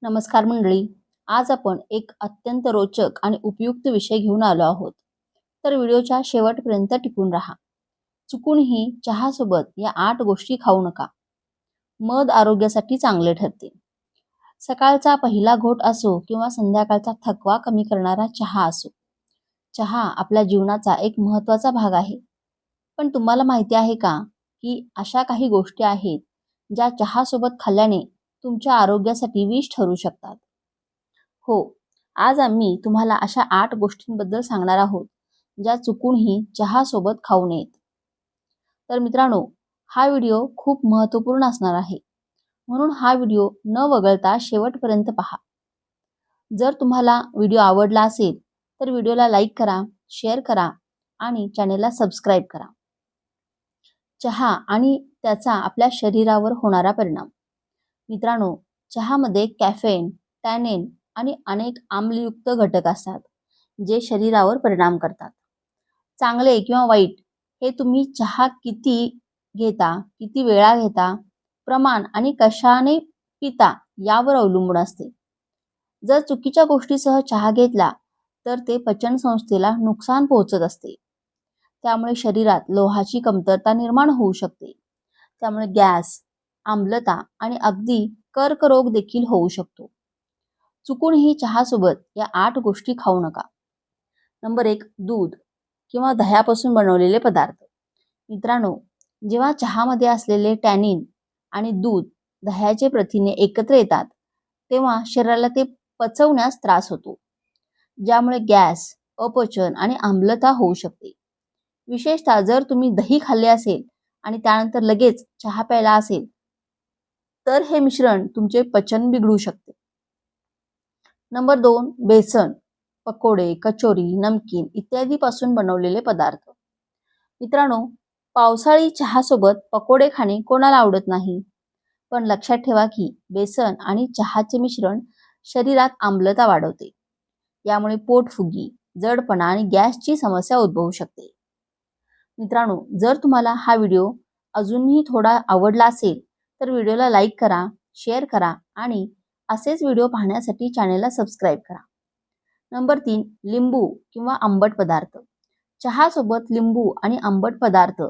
नमस्कार मंडळी. आज आपण एक अत्यंत रोचक आणि उपयुक्त विषय घेऊन आलो आहोत. तर व्हिडिओच्या शेवटपर्यंत टिकून राहा. चुकूनही चहासोबत या 8 गोष्टी खाऊ नका. मध आरोग्यासाठी चांगले ठरते. सकाळचा पहिला घोट असो किंवा संध्याकाळचा थकवा कमी करणारा चहा असो, चहा आपल्या जीवनाचा एक महत्त्वाचा भाग आहे. पण तुम्हाला माहिती आहे का, की अशा काही गोष्टी आहेत ज्या चहासोबत खाल्ल्याने तुमच्या आरोग्यासाठी विष ठरू शकतात? हो, आज आम्ही तुम्हाला अशा 8 गोष्टींबद्दल सांगणार आहोत, ज्या चुकूनही चहासोबत खाऊ नयेत. तर मित्रांनो, हा व्हिडिओ खूप महत्त्वपूर्ण असणार आहे. म्हणून हा व्हिडिओ न वगळता शेवटपर्यंत पहा. जर तुम्हाला व्हिडिओ आवडला असेल, तर व्हिडिओला लाईक करा, शेअर करा आणि चॅनेलला सबस्क्राईब करा. चहा आणि त्याचा आपल्या शरीरावर होणारा परिणाम. मित्रांनो, चहामध्ये कॅफेन, टॅनिन आणि अनेक आम्लयुक्त घटक असतात, जे शरीरावर परिणाम करतात. चांगले किंवा वाईट हे तुम्ही चहा किती घेता, किती वेळा घेता, प्रमाण आणि कशाने पिता यावर अवलंबून असते. जर चुकीच्या गोष्टीसह चहा घेतला, तर ते पचन संस्थेला नुकसान पोहोचत असते. त्यामुळे शरीरात लोहाची कमतरता निर्माण होऊ शकते. त्यामुळे गॅस, आम्लता आणि अगदी कर्करोग देखील होऊ शकतो. चुकूनही चहासोबत या 8 गोष्टी खाऊ नका. नंबर 1, दूध किंवा दह्यापासून बनवलेले पदार्थ. मित्रांनो, जेव्हा चहामध्ये असलेले टॅनिन आणि दूध, दह्याचे प्रथिने एकत्र येतात, तेव्हा शरीराला ते पचवण्यास त्रास होतो, ज्यामुळे गॅस, अपचन आणि आम्लता होऊ शकते. विशेषतः जर तुम्ही दही खाल्ले असेल आणि त्यानंतर लगेच चहा प्यायला असेल, तर हे मिश्रण तुमचे पचन बिघडू शकते. नंबर 2, बेसन, पकोडे, कचोरी, नमकीन इत्यादी पासून बनवलेले पदार्थ. मित्रांनो, पावसाळी चहासोबत पकोडे खाणे कोणाला आवडत नाही? पण लक्षात ठेवा की बेसन आणि चहाचे मिश्रण शरीरात आम्लता वाढवते. यामुळे पोटफुगी, जडपणा आणि गॅसची समस्या उद्भवू शकते. मित्रांनो, जर तुम्हाला हा व्हिडिओ अजूनही थोडा आवडला असेल, तर व्हिडिओला लाईक करा, शेअर करा आणि असेच व्हिडिओ पाहण्यासाठी चॅनेलला सबस्क्राईब करा. नंबर 3, लिंबू किंवा आंबट पदार्थ. चहासोबत लिंबू आणि आंबट पदार्थ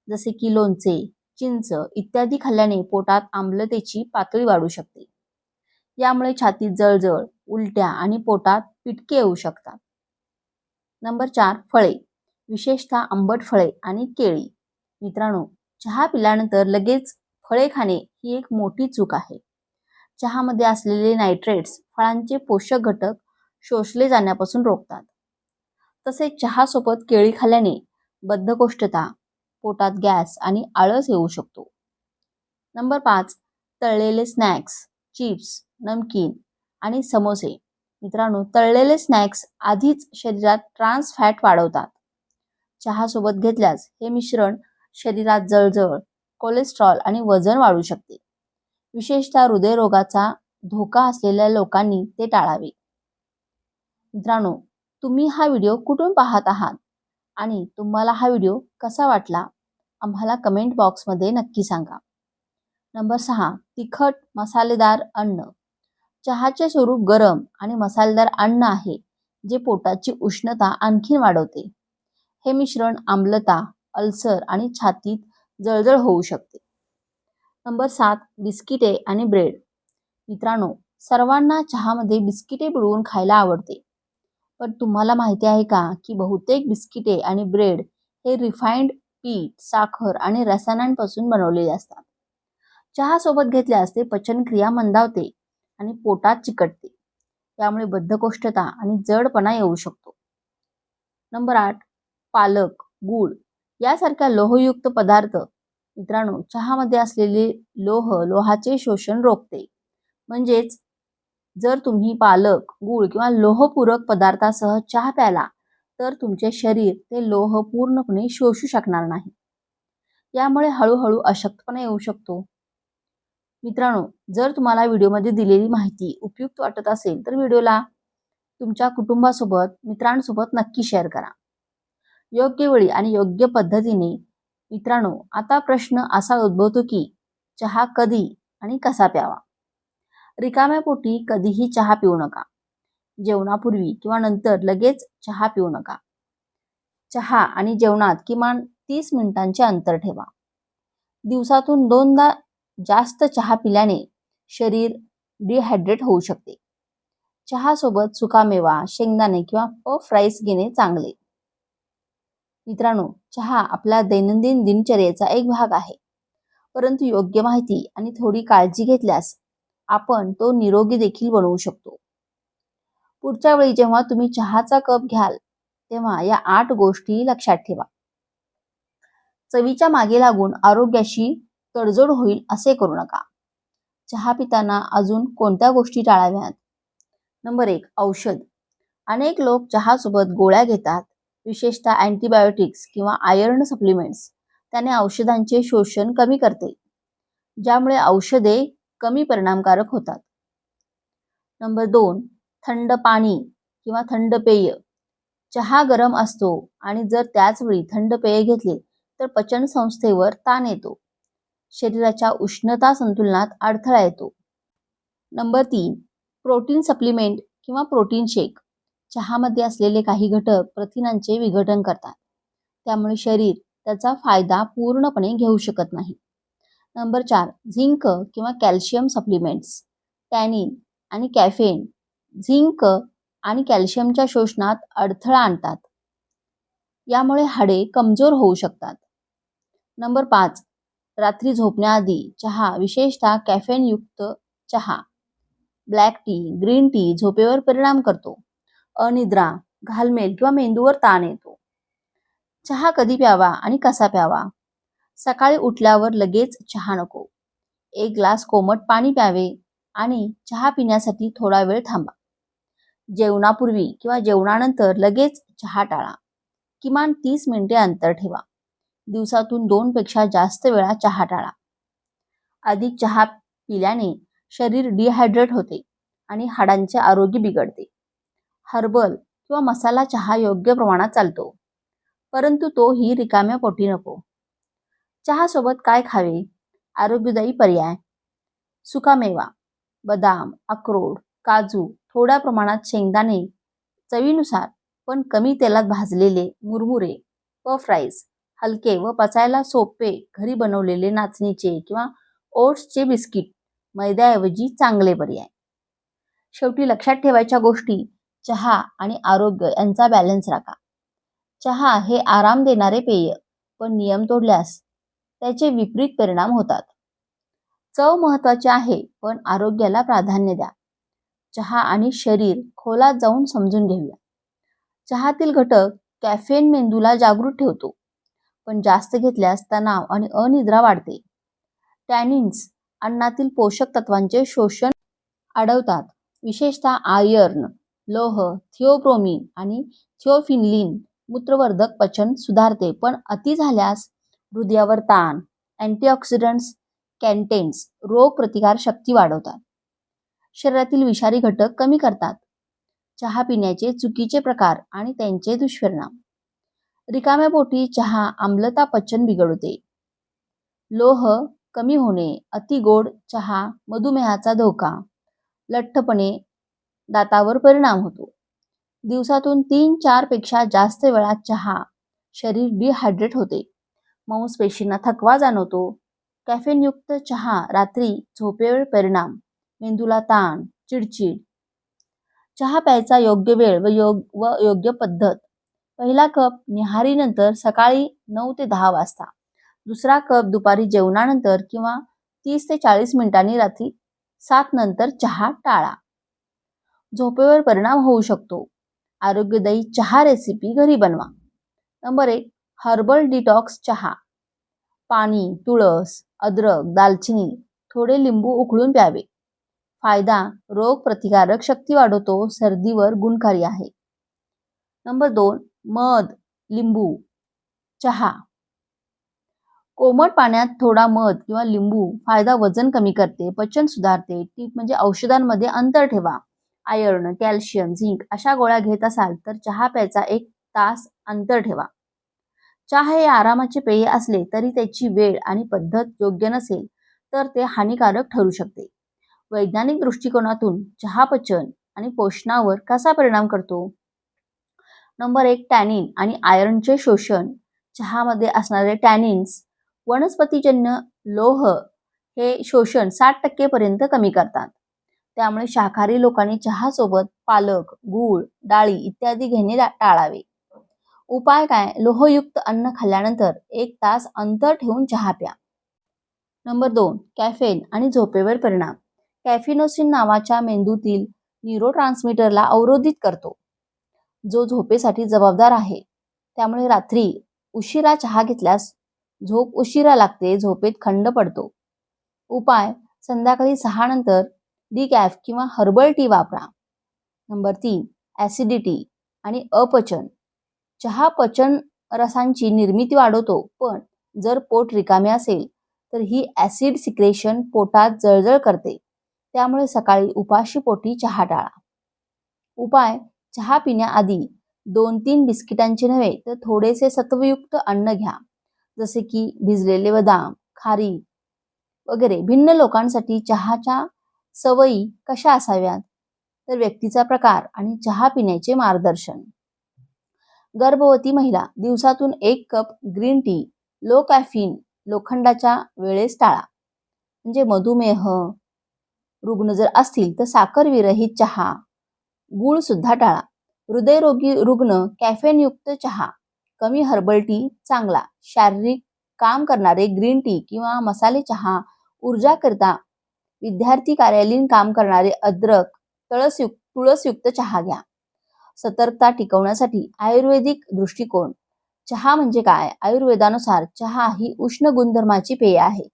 जसे की लोणचे, चिंच इत्यादी खाल्ल्याने पोटात आम्लतेची पातळी वाढू शकते. यामुळे छातीत जळजळ, उलट्या आणि पोटात पिटके येऊ शकतात. नंबर 4, फळे, विशेषतः आंबट फळे आणि केळी. मित्रांनो, चहा पिल्यानंतर लगेच फळे खाणे ही एक मोठी चूक आहे. चहामध्ये असलेले नायट्रेट्स फळांचे पोषक घटक शोषले जाण्यापासून रोखतात. तसेच चहासोबत केळी खाल्ल्याने बद्धकोष्ठता, पोटात गॅस आणि आळस येऊ शकतो. नंबर 5, तळलेले स्नॅक्स, चिप्स, नमकीन आणि समोसे. मित्रांनो, तळलेले स्नॅक्स आधीच शरीरात ट्रान्स फॅट वाढवतात. चहासोबत घेतल्यास हे मिश्रण शरीरात जळजळ, कोलेस्ट्रॉल आणि वजन वाढू शकते. विशेषतः हृदयरोगाचा धोका असलेल्या लोकांनी ते टाळावे. मित्रांनो, तुम्ही हा व्हिडिओ कुठून पाहत आहात आणि तुम्हाला हा व्हिडिओ कसा वाटला, आम्हाला कमेंट बॉक्समध्ये नक्की सांगा. नंबर 6, तिखट मसालेदार अन्न. चहाचे स्वरूप गरम आणि मसालेदार अन्न आहे, जे पोटाची उष्णता आणखी वाढवते. हे मिश्रण आम्लता, अल्सर आणि छातीत जळजळ होऊ शकते. नंबर 7, बिस्किटे आणि ब्रेड. मित्रांनो, सर्वांना चहामध्ये बिस्किटे बुडवून खायला आवडते. पण तुम्हाला माहिती आहे का, की बहुतेक बिस्किटे आणि ब्रेड हे रिफाइंड पीठ, साखर आणि रसायनांपासून बनवलेले असतात. चहासोबत घेतल्यास ते पचनक्रिया मंदावते आणि पोटात चिकटते. त्यामुळे बद्धकोष्ठता आणि जडपणा येऊ शकतो. नंबर 8, पालक, गूळ यासारख्या लोहयुक्त पदार्थ. मित्रांनो, चहामध्ये असलेले लोहाचे शोषण रोखते. म्हणजेच जर तुम्ही पालक, गूळ किंवा लोहपूरक पदार्थासह चहा प्याला, तर तुमचे शरीर ते लोह पूर्णपणे शोषू शकणार नाही. यामुळे हळूहळू अशक्तपणा येऊ शकतो. मित्रांनो, जर तुम्हाला व्हिडिओमध्ये दिलेली माहिती उपयुक्त वाटत असेल, तर व्हिडिओला तुमच्या कुटुंबासोबत, मित्रांसोबत नक्की शेअर करा. योग्य वेळी आणि योग्य पद्धतीने. मित्रांनो, आता प्रश्न असा उद्भवतो की चहा कधी आणि कसा प्यावा? रिकाम्या पोटी कधीही चहा पिऊ नका. जेवणापूर्वी किंवा नंतर लगेच चहा पिऊ नका. चहा आणि जेवणात किमान 30 मिनिटांचे अंतर ठेवा. दिवसातून 2दा जास्त चहा पिल्याने शरीर डिहायड्रेट होऊ शकते. चहासोबत सुकामेवा, शेंगदाणे किंवा पफ राईस घेणे चांगले. मित्रांनो, चहा आपल्या दैनंदिन दिनचर्येचा एक भाग आहे. परंतु योग्य माहिती आणि थोडी काळजी घेतल्यास आपण तो निरोगी देखील बनवू शकतो. पुढच्या वेळी जेव्हा तुम्ही चहाचा कप घ्याल तेव्हा या 8 गोष्टी लक्षात ठेवा. चवीच्या मागे लागून आरोग्याशी तडजोड होईल असे करू नका. चहा पिताना अजून कोणत्या गोष्टी टाळाव्यात? नंबर 1, औषध. अनेक लोक चहासोबत गोळ्या घेतात, विशेषतः अँटीबायोटिक्स किंवा आयर्न सप्लिमेंट्स. त्याने औषधांचे शोषण कमी करते, ज्यामुळे औषधे कमी परिणामकारक होतात. नंबर 2, थंड पाणी किंवा थंड पेय. चहा गरम असतो आणि जर त्याचवेळी थंड पेय घेतले तर पचन संस्थेवर ताण येतो. शरीराच्या उष्णता संतुलनात अडथळा येतो. नंबर 3, प्रोटीन सप्लिमेंट किंवा प्रोटीन शेक. चहामध्ये असलेले काही घटक प्रथिनांचे विघटन करतात, त्यामुळे शरीर त्याचा फायदा पूर्णपणे घेऊ शकत नाही. नंबर 4, झिंक किंवा कॅल्शियम सप्लिमेंट्स. टॅनिन आणि कॅफेन झिंक आणि कॅल्शियमच्या शोषणात अडथळा आणतात, यामुळे हाडे कमजोर होऊ शकतात. नंबर 5, रात्री झोपण्याआधी चहा, विशेषतः कॅफेनयुक्त चहा, ब्लॅक टी, ग्रीन टी झोपेवर परिणाम करतो. अनिद्रा, घालमेल किंवा मेंदूवर ताण येतो. चहा कधी प्यावा आणि कसा प्यावा? सकाळी उठल्यावर लगेच चहा नको. 1 ग्लास कोमट पाणी प्यावे आणि चहा पिण्यासाठी थोडा वेळ थांबा. जेवणापूर्वी किंवा जेवणानंतर लगेच चहा टाळा. किमान 30 मिनिटे अंतर ठेवा. दिवसातून 2 पेक्षा जास्त वेळा चहा टाळा. अधिक चहा पिल्याने शरीर डिहायड्रेट होते आणि हाडांचे आरोग्य बिघडते. हर्बल किंवा मसाला चहा योग्य प्रमाणात चालतो, परंतु तोही रिकाम्या पोटी नको. चहासोबत काय खावे? आरोग्यदायी पर्याय: सुकामेवा, बदाम, अक्रोड, काजू, थोड्या प्रमाणात शेंगदाणे, चवीनुसार पण कमी तेलात भाजलेले मुरमुरे, पफ राईस, हलके व पचायला सोपे घरी बनवलेले नाचणीचे किंवा ओट्सचे बिस्किट मैद्याऐवजी चांगले पर्याय. शेवटी लक्षात ठेवायच्या गोष्टी: चहा आणि आरोग्य यांचा बॅलन्स राखा. चहा हे आराम देणारे पेय, पण नियम तोडल्यास त्याचे विपरीत परिणाम होतात. चव महत्त्वाची आहे, पण आरोग्याला प्राधान्य द्या. चहा आणि शरीर खोलात जाऊन समजून घेऊया. चहातील घटक कॅफेन मेंदूला जागृत ठेवतो, पण जास्त घेतल्यास तणाव आणि अनिद्रा वाढते. टॅनिन्स अन्नातील पोषक तत्वांचे शोषण अडवतात, विशेषतः आयर्न, लोह, थिओब्रोमिन आणि थिओफिनलिन मूत्रवर्धक पचन सुधारते, पण अति झाल्यास हृदयावर ताण. अँटीऑक्सिडंट्स, कॅन्टेन्स रोगप्रतिकार शक्ती वाढवतात, शरीरातील विषारी घटक कमी करतात. चहा पिण्याचे चुकीचे प्रकार आणि त्यांचे दुष्परिणाम: रिकाम्या पोटी चहा आम्लता पचन बिघडवते. लोह कमी होणे, अति गोड चहा, मधुमेहाचा धोका, लठ्ठपणे, दातावर परिणाम होतो. दिवसातून 3-4 पेक्षा जास्त वेळा चहा, शरीर डिहायड्रेट होते, मांसपेशींना थकवा जाणवतो. कॅफेनयुक्त चहा, रात्री झोपेवर परिणाम, मेंदूला ताण, चिडचिड. चहा प्यायचा योग्य वेळ व योग्य पद्धत: पहिला कप न्याहारीनंतर सकाळी 9 ते 10 वाजता. दुसरा कप दुपारी जेवणानंतर किंवा 30 ते 40 मिनिटांनी रात्री 7 नंतर चहा टाळा. झोपेवर परिणाम होऊ शकतो. आरोग्यदायी चहा रेसिपी घरी बनवा. नंबर 1, हर्बल डिटॉक्स चहा. पाणी, तुळस, अद्रक, दालचिनी, थोडे लिंबू उकळून प्यावे. फायदा: रोग प्रतिकारक शक्ती वाढवतो, सर्दीवर गुणकारी आहे. नंबर 2, मध, लिंबू चहा. कोमट पाण्यात थोडा मध किंवा लिंबू. फायदा: वजन कमी करते, पचन सुधारते. टीप म्हणजे औषधांमध्ये अंतर ठेवा. आयर्न, कॅल्शियम, झिंक अशा गोळ्या घेत असाल तर चहा प्यायचा 1 तास अंतर ठेवा. चहा हे आरामाचे पेय असले तरी त्याची वेळ आणि पद्धत योग्य नसेल तर ते हानिकारक ठरू शकते. वैज्ञानिक दृष्टिकोनातून चहा पचन आणि पोषणावर कसा परिणाम करतो? नंबर 1, टॅनिन आणि आयर्नचे शोषण. चहामध्ये असणारे टॅनिन्स वनस्पतीजन्य लोह हे शोषण 60% पर्यंत कमी करतात. त्यामुळे शाकाहारी लोकांनी चहासोबत पालक, गूळ, डाळी इत्यादी घेणे टाळावे. उपाय काय? लोहयुक्त अन्न खाल्ल्यानंतर 1 तास अंतर ठेवून चहा प्या. नंबर 2, कॅफेन आणि झोपेवर परिणाम. कॅफिनोसिन नावाच्या मेंदूतील न्यूरोट्रान्समीटरला अवरोधित करतो, जो झोपेसाठी जबाबदार आहे. त्यामुळे रात्री उशिरा चहा घेतल्यास झोप उशिरा लागते, झोपेत खंड पडतो. उपाय: संध्याकाळी 6 नंतर डिकॅफ किंवा हर्बल टी वापरा. नंबर 3, ॲसिडिटी आणि अपचन. चहा पचन रसांची निर्मिती वाढवतो, पण जर पोट रिकामे असेल तर ही ॲसिड सिक्रेशन पोटात जळजळ करते. त्यामुळे सकाळी उपाशी पोटी चहा टाळा. उपाय: चहा पिण्याआधी 2-3 बिस्किटांचे नव्हे तर थोडेसे सत्वयुक्त अन्न घ्या, जसे की भिजलेले बदाम, खारी वगैरे. भिन्न लोकांसाठी चहाच्या सवयी कशा असाव्यात? तर व्यक्तीचा प्रकार आणि चहा पिण्याचे मार्गदर्शन. गर्भवती महिला दिवसातून 1 cup green tea low caffeine लोखंडाच्या वेळेस टाळा. म्हणजे मधुमेह रुग्ण जर असतील तर साखर विरहित चहा, गूळ सुद्धा टाळा. हृदयरोगी रुग्ण कॅफेनयुक्त चहा, कमी हर्बल टी चांगला. शारीरिक काम करणारे ग्रीन टी किंवा मसाले चहा ऊर्जा करता. विद्यार्थी कार्यालयीन काम करणारे अद्रक, तुळसयुक्त चहा घ्या. सतर्कता टिकवण्यासाठी आयुर्वेदिक दृष्टिकोन. चहा म्हणजे काय? आयुर्वेदानुसार चहा ही उष्ण गुणधर्माची पेय आहे.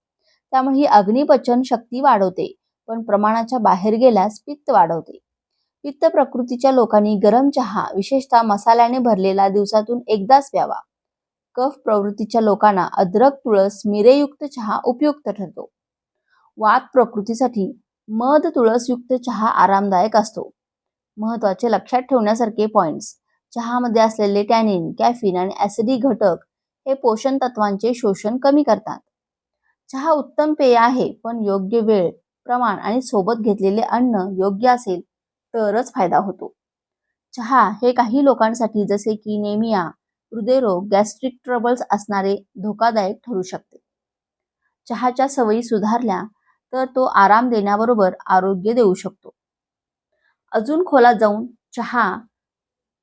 त्यामुळे ही अग्निपचन शक्ती वाढवते, पण प्रमाणाच्या बाहेर गेल्यास पित्त वाढवते. पित्त प्रकृतीच्या लोकांनी गरम चहा, विशेषतः मसाल्याने भरलेला, दिवसातून एकदाच प्यावा. कफ प्रवृत्तीच्या लोकांना अद्रक, तुळस, मिरेयुक्त चहा उपयुक्त ठरतो. वात प्रकृतीसाठी मध तुळसयुक्त चहा आरामदायक असतो. महत्त्वाचे लक्षात ठेवण्यासारखे पॉइंट्स: चहामध्ये असलेले टॅनिन, कॅफीन आणि ॲसिडिक घटक हे पोषण तत्वांचे शोषण कमी करतात. चहा उत्तम पेय आहे, पण योग्य वेळ, प्रमाण आणि सोबत घेतलेले अन्न योग्य असेल तरच फायदा होतो. चहा हे काही लोकांसाठी जसे की नेमिया, हृदयरोग, गॅस्ट्रिक ट्रबल्स असणारे धोकादायक ठरू शकते. चहाच्या सवयी सुधारल्या तर तो आराम देण्याबरोबर आरोग्य देऊ शकतो. अजून खोलात जाऊन चहा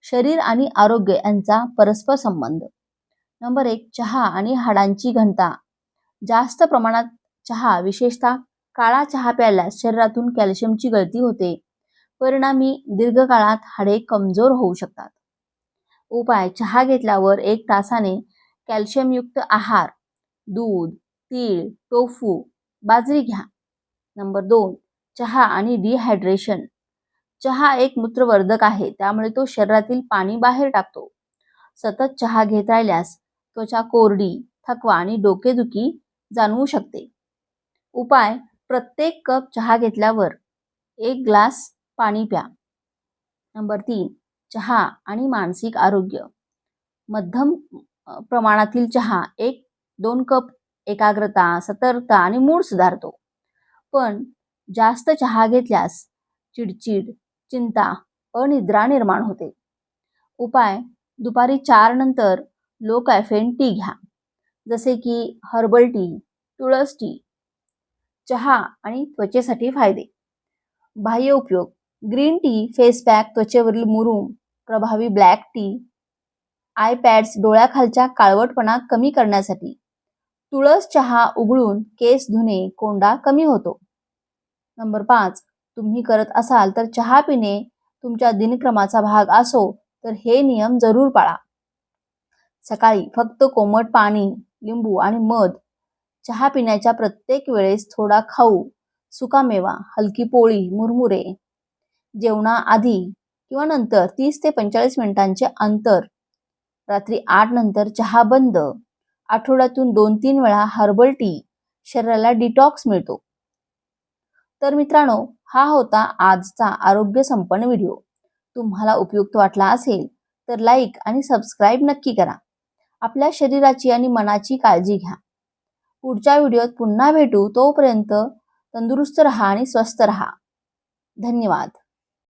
शरीर आणि आरोग्य यांचा परस्पर संबंध. नंबर 1, चहा आणि हाडांची घनता. जास्त प्रमाणात चहा, विशेषतः काळा चहा प्यायल्यास शरीरातून कॅल्शियमची गळती होते. परिणामी दीर्घकाळात हाडे कमजोर होऊ शकतात. उपाय: चहा घेतल्यावर 1 तासाने कॅल्शियमयुक्त आहार, दूध, तीळ, टोफू, बाजरी घ्या. नंबर 2, चहा आणि डिहायड्रेशन. चहा एक मूत्रवर्धक आहे, त्यामुळे तो शरीरातील पाणी बाहेर टाकतो. सतत चहा घेत राहिल्यास त्वचा कोरडी, थकवा आणि डोकेदुखी जाणवू शकते. उपाय: प्रत्येक कप चहा घेतल्यावर 1 ग्लास पाणी प्या. नंबर 3, चहा आणि मानसिक आरोग्य. मध्यम प्रमाणातील चहा 1-2 कप एकाग्रता, सतर्कता आणि मूड सुधारतो. पण जास्त चहा घेतल्यास चिडचिड, चिंता, अनिद्रा निर्माण होते. उपाय: दुपारी 4 नंतर लो कॅफेन टी घ्या, जसे की हर्बल टी, तुळस टी. चहा आणि त्वचेसाठी फायदे. बाह्य उपयोग: ग्रीन टी फेस पॅक, त्वचेवरील मुरूम, प्रभावी. ब्लॅक टी आय पॅड्स, डोळ्याखालच्या काळवटपणा कमी करण्यासाठी. तुळस चहा उघळून केस धुणे, कोंडा कमी होतो. नंबर 5, तुम्ही करत असाल तर चहा पिणे तुमच्या दिनक्रमाचा भाग असो तर हे नियम जरूर पाळा. सकाळी फक्त कोमट पाणी, लिंबू आणि मध. चहा पिण्याच्या प्रत्येक वेळेस थोडा खाऊ, सुकामेवा, हलकी पोळी, मुरमुरे. जेवणाआधी किंवा नंतर 30 ते 45 मिनिटांचे अंतर. रात्री 8 नंतर चहा बंद. आठवड्यातून 2-3 वेळा हर्बल टी. शरीराला डिटॉक्स मिळतो. तर मित्रांनो, हा होता आजचा आरोग्य संपन्न व्हिडिओ. तुम्हाला उपयुक्त वाटला असेल तर लाईक आणि सबस्क्राईब नक्की करा. आपल्या शरीराची आणि मनाची काळजी घ्या. पुढच्या व्हिडिओत पुन्हा भेटू. तोपर्यंत तंदुरुस्त राहा आणि स्वस्थ राहा. धन्यवाद.